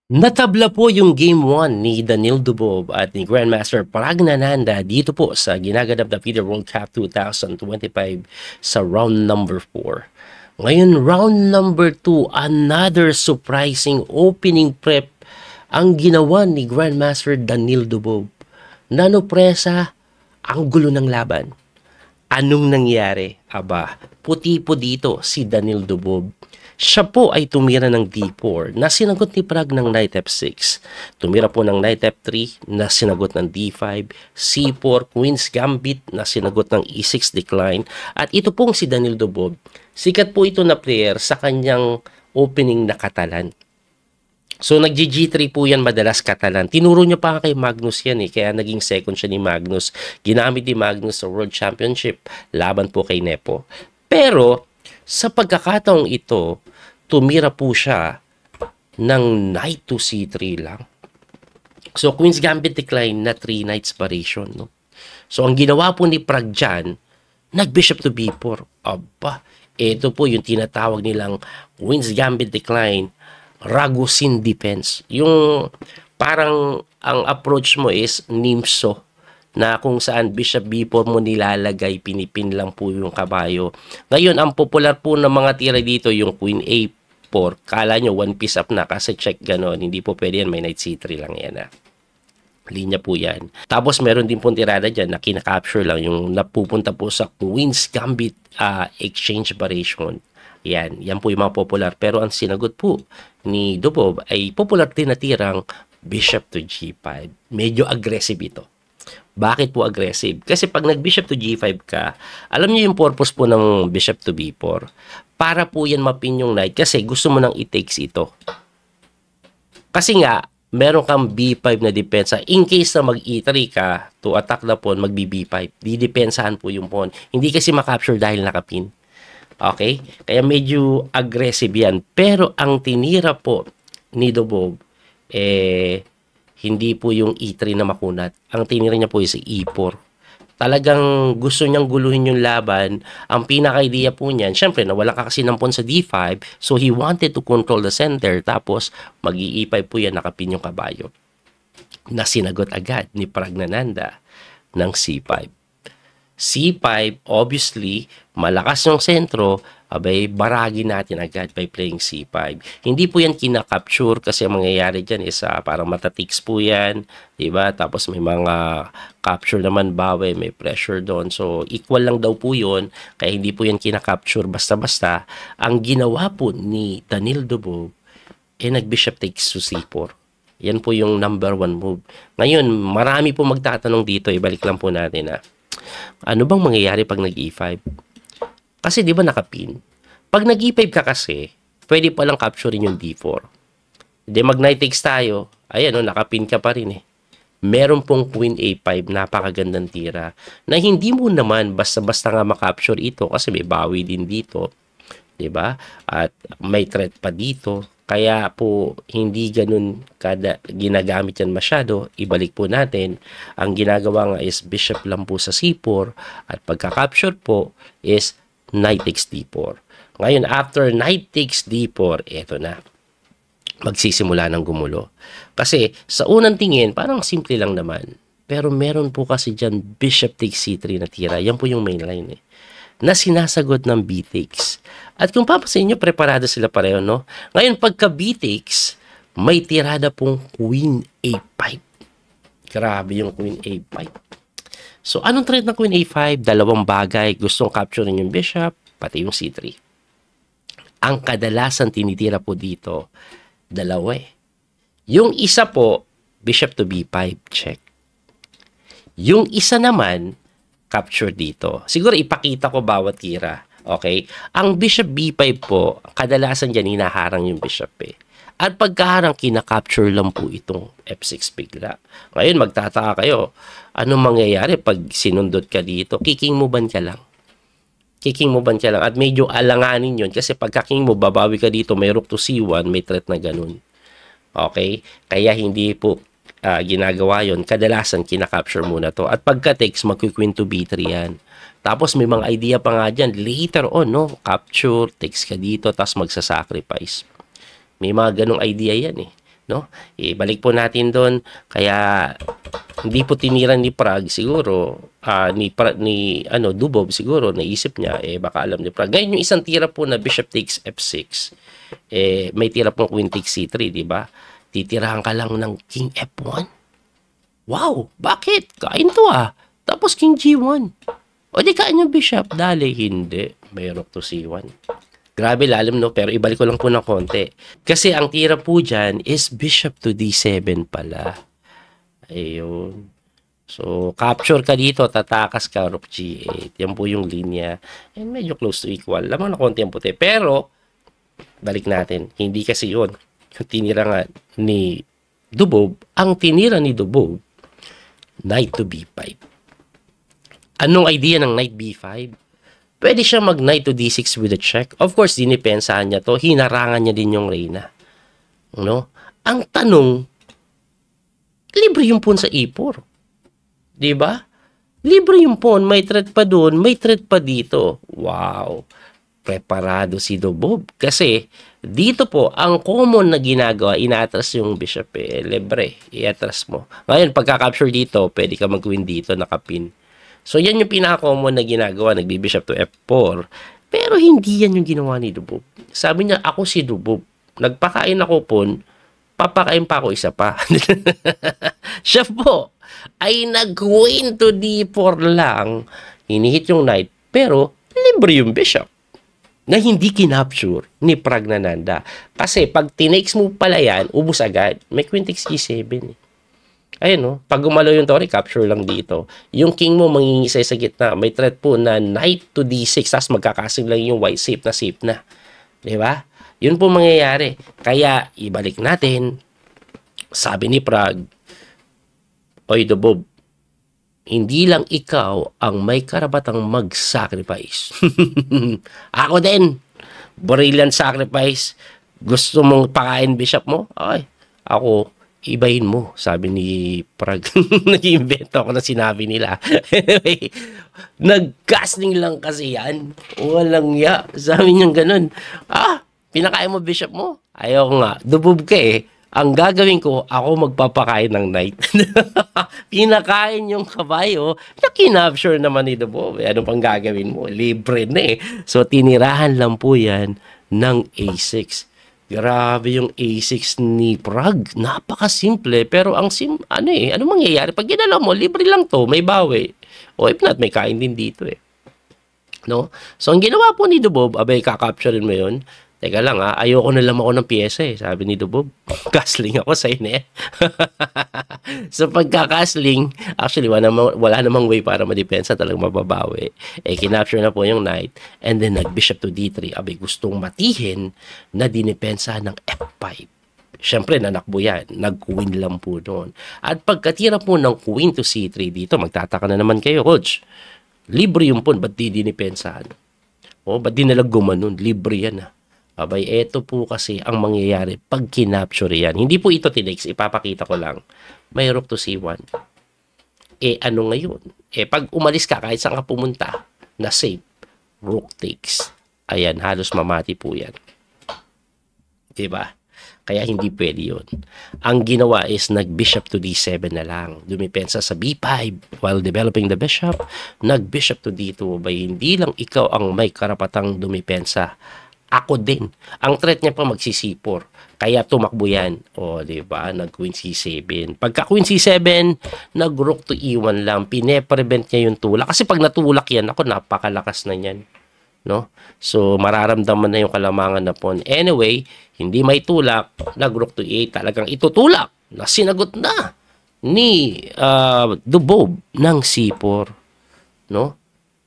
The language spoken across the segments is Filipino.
Natabla po yung Game 1 ni Daniil Dubov at ni Grandmaster Pragnananda dito po sa ginaganap na FIDE World Cup 2025 sa round number 4. Ngayon, round number 2, another surprising opening prep ang ginawa ni Grandmaster Daniil Dubov. Nanopresa, ang gulo ng laban. Anong nangyari? Aba, puti po dito si Daniil Dubov. Siya po ay tumira ng D4 na sinagot ni Prag ng Knight F6. Tumira po ng Knight F3 na sinagot ng D5, C4, Queen's Gambit na sinagot ng E6 decline. At ito pong si Daniil Dubov, sikat po ito na player sa kanyang opening na Catalan. So nag-G3 po yan madalas Catalan. Tinuro niya pa kay Magnus yan kaya naging second siya ni Magnus. Ginamit ni Magnus sa World Championship laban po kay Nepo. Pero sa pagkakataong ito, tumira po siya ng Knight to C3 lang. So Queen's Gambit decline na 3 knights variation. No? So ang ginawa po ni Prag dyan, nag-Bishop to B4. Aba, ito po yung tinatawag nilang Queen's Gambit decline, Ragusin defense. Yung parang ang approach mo is Nimso, na kung saan Bishop B4 mo nilalagay, pinipin lang po yung kabayo. Ngayon, ang popular po ng mga tira dito, yung Queen A4. Kala nyo, one piece up na kasi check ganon. Hindi po pwede yan, may Knight C3 lang yan Linya po yan. Tapos meron din pong tirada dyan na kinakapture lang yung napupunta po sa Queen's Gambit exchange variation. Yan po yung mga popular. Pero ang sinagot po ni Dubov ay popular din na tirang Bishop to G5. Medyo aggressive ito. Bakit po aggressive? Kasi pag nag-Bishop to G5 ka, alam niyo yung purpose po ng Bishop to B4? Para po yan mapin yung knight kasi gusto mo nang i-takes ito. Kasi nga, meron kang B5 na depensa. In case na mag-E3 ka to attack the pawn, mag-B5. Didepensahan po yung pawn. Hindi kasi makapture dahil nakapin. Okay? Kaya medyo aggressive yan. Pero ang tinira po ni Dubov, hindi po yung E3 na makunat. Ang tinira niya po is E4. Talagang gusto niyang guluhin yung laban. Ang pinaka-idea po niyan, syempre nawala ka kasi ng pawn sa D5, so he wanted to control the center, tapos mag-E5 po yan, nakapin yung kabayo. Na sinagot agad ni Pragnananda ng C5. C5, obviously, malakas yung sentro, abay, baragi natin agad by playing C5. Hindi po yan kinakapture kasi ang mangyayari dyan is parang matatiks po yan, diba? Tapos may mga capture naman bawi, may pressure doon. So, equal lang daw po yun, kaya hindi po yan kinakapture basta-basta. Ang ginawa po ni Daniil Dubov, nag-Bishop takes to C4. Yan po yung number 1 move. Ngayon, marami po magtatanong dito, ibalik lang po natin ano bang mangyayari pag nag-E5? Kasi di ba nakapin? Pag nag-E5 ka kasi, pwede palang capturein yung D4. Hindi mag-knight takes tayo, ayan nakapin ka pa rin Meron pong Queen A5, napakagandang tira, na hindi mo naman basta-basta nga makapture ito kasi may bawi din dito. Diba? At may threat pa dito. Kaya po, hindi ganun ginagamit yan masyado. Ibalik po natin. Ang ginagawa nga is bishop lang po sa C4 at pagka-capture po is knight takes D4. Ngayon, after knight takes D4, eto na. Magsisimula ng gumulo. Kasi sa unang tingin, parang simple lang naman. Pero meron po kasi dyan bishop takes C3 na tira. Yan po yung main line na sinasagot ng B takes. At kung papasin nyo, preparado sila pareho, no? Ngayon, pagka B takes, may tirada pong Queen A5. Grabe yung Queen A5. So, anong threat ng Queen A5? Dalawang bagay. Gustong capturein yung bishop, pati yung C3. Ang kadalasan tinitira po dito, dalawa Yung isa po, bishop to B5, check. Yung isa naman, capture dito. Siguro ipakita ko bawat tira. Okay? Ang bishop B5 po, kadalasan dyan hinaharang yung bishop At pagkaharang, kinakapture lang po itong F6 bigla. Ngayon, magtataka kayo, anong mangyayari pag sinundot ka dito? Kicking mo ban ka lang. Kicking mo ban ka lang. At medyo alanganin yun kasi pagka king mo, babawi ka dito, may rook to C1, may threat na ganun. Okay? Kaya hindi po ginagawa yon. Kadalasan, kinakapture muna to. At pagka-takes, mag-queen to B3 yan. Tapos may mga idea pa nga dyan, later on, no? Capture, takes ka dito, tapos magsasacrifice. May mga ganong idea yan no? Ibalik po natin doon. Kaya hindi po tinira ni Prague siguro, ni Dubov siguro naisip niya baka alam ni Prague. Ganyan yung isang tira po na bishop takes f6. May tira po queen takes c3, di ba? Titirahan ka lang ng king f1. Wow, bakit? Kain to Tapos king g1. O di kain yung bishop. Dali, hindi. May rook to c1. Grabe lalim, no? Pero ibalik ko lang po ng konti. Kasi ang tira po dyan is bishop to d7 pala. Ayun. So, capture ka dito, tatakas ka, rook g8. Yan po yung linya. And medyo close to equal. Lamang na konti ang puti. Pero, balik natin. Hindi kasi yun. Yung tinira nga ni Dubov, ang tinira ni Dubov, knight to b5. Anong idea ng knight b5? Pwede siya mag knight to d6 with a check. Of course, dinipensahan niya to. Hinarangan niya din yung reyna. No? Ang tanong, libre yung pawn sa e4. Diba? Libre yung pawn. May threat pa doon. May threat pa dito. Wow. Preparado si Dubov. Kasi, dito po, ang common na ginagawa, ina-atras yung bishop libre. I-atras mo. Ngayon, pagka-capture dito, pwede ka mag-win dito, nakapin. So, yan yung pinaka-common na ginagawa. Nagbi-bishop to f4. Pero, hindi yan yung ginawa ni Dubov. Sabi niya, ako si Dubov. Nagpakain ako pawn, papakain pa ako isa pa. Siya po, ay nag-queen to d4 lang. Hinihit yung knight, pero libre yung bishop na hindi kinapture ni Pragnananda. Kasi pag tinakes mo pala yan, ubus agad. May queen takes g7. Ayun, no? Pag gumalaw yung tori, capture lang dito. Yung king mo mangingisay sa gitna. May threat po na knight to d6, tapos magkakasing lang yung white safe na. Diba? Yun po mangyayari. Kaya, ibalik natin. Sabi ni Prague, Oy, Dubov, hindi lang ikaw ang may karapatang mag-sacrifice. Ako din. Brilliant sacrifice. Gusto mong pakain bishop mo? Ay, ako, ibahin mo. Sabi ni Prague. Nag-invento ako na sinabi nila. Anyway, nag-casting lang kasi yan. Walang ya. Sabi niyang ganun. Pinakain mo bishop mo? Ayaw nga. Dubov ka Ang gagawin ko, ako magpapakain ng knight. Pinakain yung kabayo, na kinapture naman ni Dubov. Ano pang gagawin mo? Libre na So, tinirahan lang po yan ng A6. Grabe yung A6 ni Prague. Napakasimple, pero ang ano mangyayari? Pag ginalaw mo, libre lang to, may bawi. O if not, may kain din dito No? So, ang ginawa po ni Dubov, abay, kakapturein mo yun. Teka lang ayoko na lang ako ng pyesa sabi ni Dubov. Castling ako sa ine. So pagka-castling, actually wala namang way para madepensa, talagang mababawi. Kinapture na po yung knight and then nag-bishop to d3. Abay, gustong matihin na dinipensa ng f5. Siyempre, nanakbo yan. Nag-queen lang po doon. At pagkatira po ng queen to c3 dito, magtataka na naman kayo, coach. Libre yung pawn, ba't di dinipensahan? Ba't di nalang gumanon? Libre yan Abay, eto po kasi ang mangyayari pag kinapture yan. Hindi po ito tinakes, ipapakita ko lang. May rook to c1. Ano ngayon? Pag umalis ka, kahit saan ka pumunta, na safe, rook takes. Ayan, halos mamati po yan. Diba? Kaya hindi pwede yun. Ang ginawa is nag-bishop to d7 na lang. Dumipensa sa b5 while developing the bishop. Nag-bishop to d2. Bay, hindi lang ikaw ang may karapatang dumipensa. Ako din. Ang threat niya pa magsi-c4. Kaya tumakbo yan. Diba? Nag-queen c7. Pagka queen c7, nag-rook to e1 lang. Pine-prevent niya yung tulak. Kasi pag natulak yan, napakalakas na yan. No? So, mararamdaman na yung kalamangan na pawn. Anyway, hindi may tulak. Nag-rook to e8. Talagang itutulak. Sinagot na ni Dubov ng c4. No?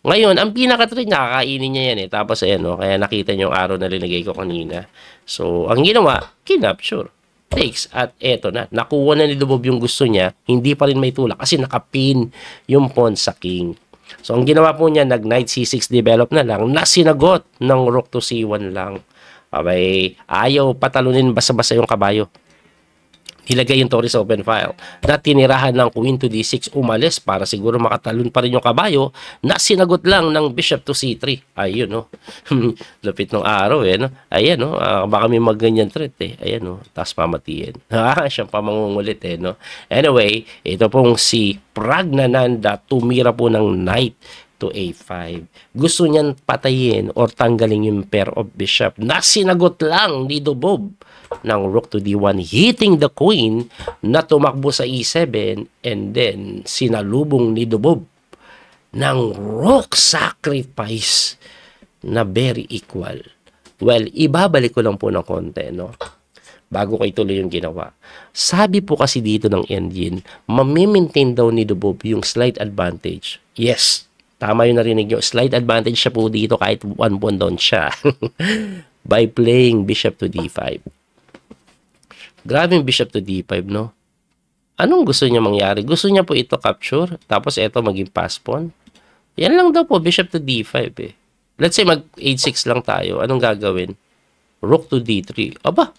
Ngayon, ang pinaka-trade niya, kakainin niya yan Tapos, kaya nakita niyo yung arrow na linagay ko kanina. So, ang ginawa, kinapture. Takes. At eto na. Nakuha na ni Dubov yung gusto niya. Hindi pa rin may tulak kasi nakapin yung pawn sa king. So, ang ginawa po niya, nag-knight c6 develop na lang. Nasinagot ng rook to c1 lang. Abay, ayaw patalunin basa-basa yung kabayo. Hilagay yung Torres open file na tinirahan ng Queen to D6, umalis para siguro makatalon pa rin yung kabayo na sinagot lang ng Bishop to C3. Ayun, no? Lapit ng araw, eh, no? Ayan, no? Baka may magganyan threat, eh. Ayan, no? Tapos pamatiin. Siyang pamangungulit, eh, no? Anyway, ito pong si Pragnananda tumira po ng Knight to A5. Gusto niyan patayin or tanggalin yung pair of bishop na sinagot lang ni Dubob ng Rook to D1, hitting the Queen na tumakbo sa E7, and then sinalubong ni Dubob ng Rook sacrifice na very equal. Well, ibabalik ko lang po ng konti, no? Bago ko ituloy yung ginawa. Sabi po kasi dito ng engine, mamimaintain daw ni Dubob yung slight advantage. Yes, tama yung narinig nyo. Slight advantage siya po dito kahit 1 pawn down siya. By playing Bishop to D5. Grabe yung Bishop to D5, no? Anong gusto niya mangyari? Gusto niya po ito capture, tapos ito maging pass pawn. Yan lang daw po, Bishop to D5 eh. Let's say mag H6 lang tayo. Anong gagawin? Rook to D3. Aba!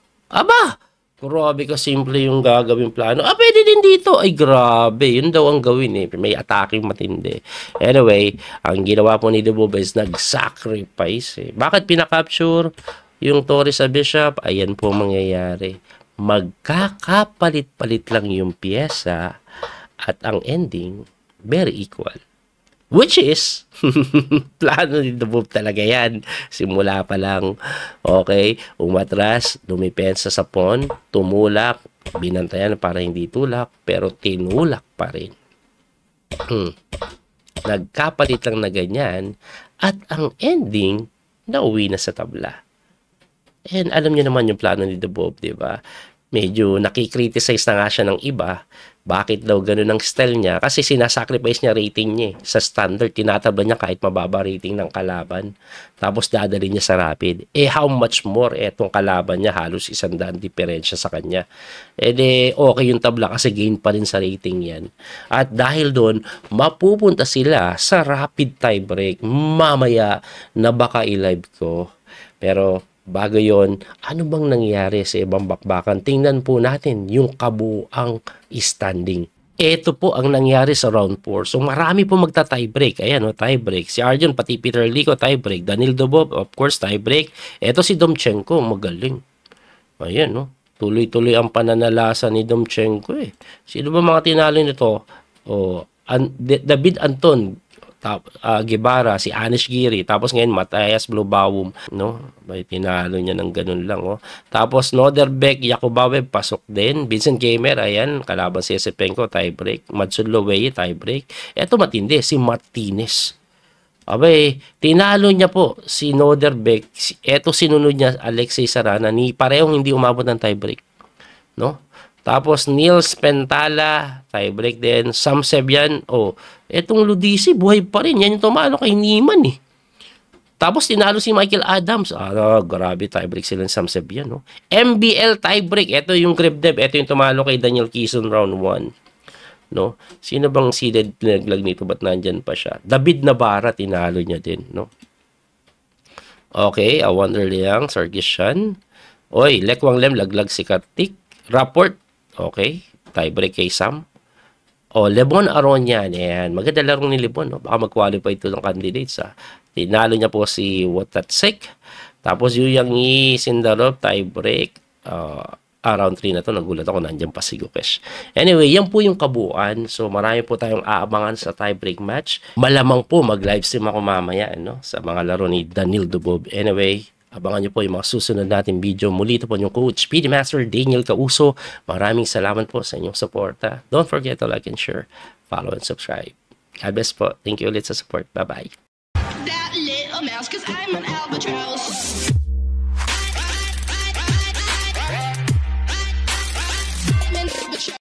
Grabe ka simple yung gagawin plano. Pwede din dito. Ay, grabe. Yun daw ang gawin eh. May attacking matindi. Anyway, ang ginawa po ni Dubob is nag-sacrifice eh. Bakit pinakapture yung Torres sa Bishop? Ayan po mangyayari. Magkakapalit-palit lang yung pyesa at ang ending, very equal. Which is, plano ni Dubob talaga yan. Simula pa lang. Okay, umatras, dumipensa sa pawn, tumulak, binantayan para hindi tulak, pero tinulak pa rin. Nagkapalit lang na ganyan, at ang ending, nauwi na sa tabla. And alam niyo naman yung plano ni Dubob, di ba? Medyo nakikriticize na nga siya ng iba. Bakit daw ganun ang style niya? Kasi sinasacrifice niya rating niya. Sa standard, tinatabla niya kahit mababa rating ng kalaban. Tapos dadali niya sa rapid. How much more etong kalaban niya? Halos 100 diferensya sa kanya. Okay yung tabla kasi gain pa rin sa rating yan. At dahil doon, mapupunta sila sa rapid tiebreak. Mamaya na baka i-live ko. Pero bago yon, ano bang nangyari sa ibang bakbakan? Tingnan po natin yung kabuang standing. Ito po ang nangyari sa round 4. So marami po magta-tiebreak. Ayan, tiebreak. Si Arjun, pati Peter Lico, tiebreak. Daniel Dubob, of course, tiebreak. Ito si Domchenko, magaling. Ayan, no? Tuloy-tuloy ang pananalasa ni Domchenko eh. Sino ba mga tinalo nito? David Anton, Guevara, si Anish Giri, tapos ngayon Matthias Blubaum, no? May tinalo niya ng ganun lang, oh. Tapos Noderbeck, Yakubaev, pasok din. Vincent Gamer, ayan, kalaban si Sepenko, tiebreak. Madsun Lowey, tiebreak. Eto matindi, si Martinez. Abay, tinalo niya po si Noderbeck. Eto sinunod niya, Alexei Sarana, ni parehong hindi umabot ng tiebreak, no? Tapos Niels Pentala, tiebreak din. Sam Sebyan, etong Ludisi, buhay pa rin. Yan yung tumalo kay Niemann eh. Tapos tinalo si Michael Adams. Grabe, tiebreak sila ng Sam Sebyan, no? MBL tiebreak. Ito yung Gribdev. Ito yung tumalo kay Daniel Kison round 1. No? Sino bang seeded pinaglag nito? Ba't nandyan pa siya? David Navarra, tinalo niya din, no? Okay, Wonder Liang, Sargishan. Lekwang Lem, laglag si Kartik. Rapport, okay, tiebreak kay Sam. Lebon Aronian, ayan. Maganda laro ni Lebon, no? Baka mag-qualify ito ng candidates, ha. Tinalo niya po si Watatsek. Tapos yung Yang Yi Sindarov, tiebreak. Round 3 na to, nagulat ako, nandiyan pa si Gukesh. Anyway, yan po yung kabuuan. So, marami po tayong aabangan sa tiebreak match. Malamang po, mag-livestream ako mamaya, no? Sa mga laro ni Daniel Dubob. Anyway, abangan nyo po yung mga susunod natin video. Muli ito po yung coach, PD Master Daniel Causo. Maraming salamat po sa inyong suporta. Don't forget to like and share, follow and subscribe. God bless po. Thank you ulit sa support. Bye-bye. That little mouse, 'cause I'm an albatross.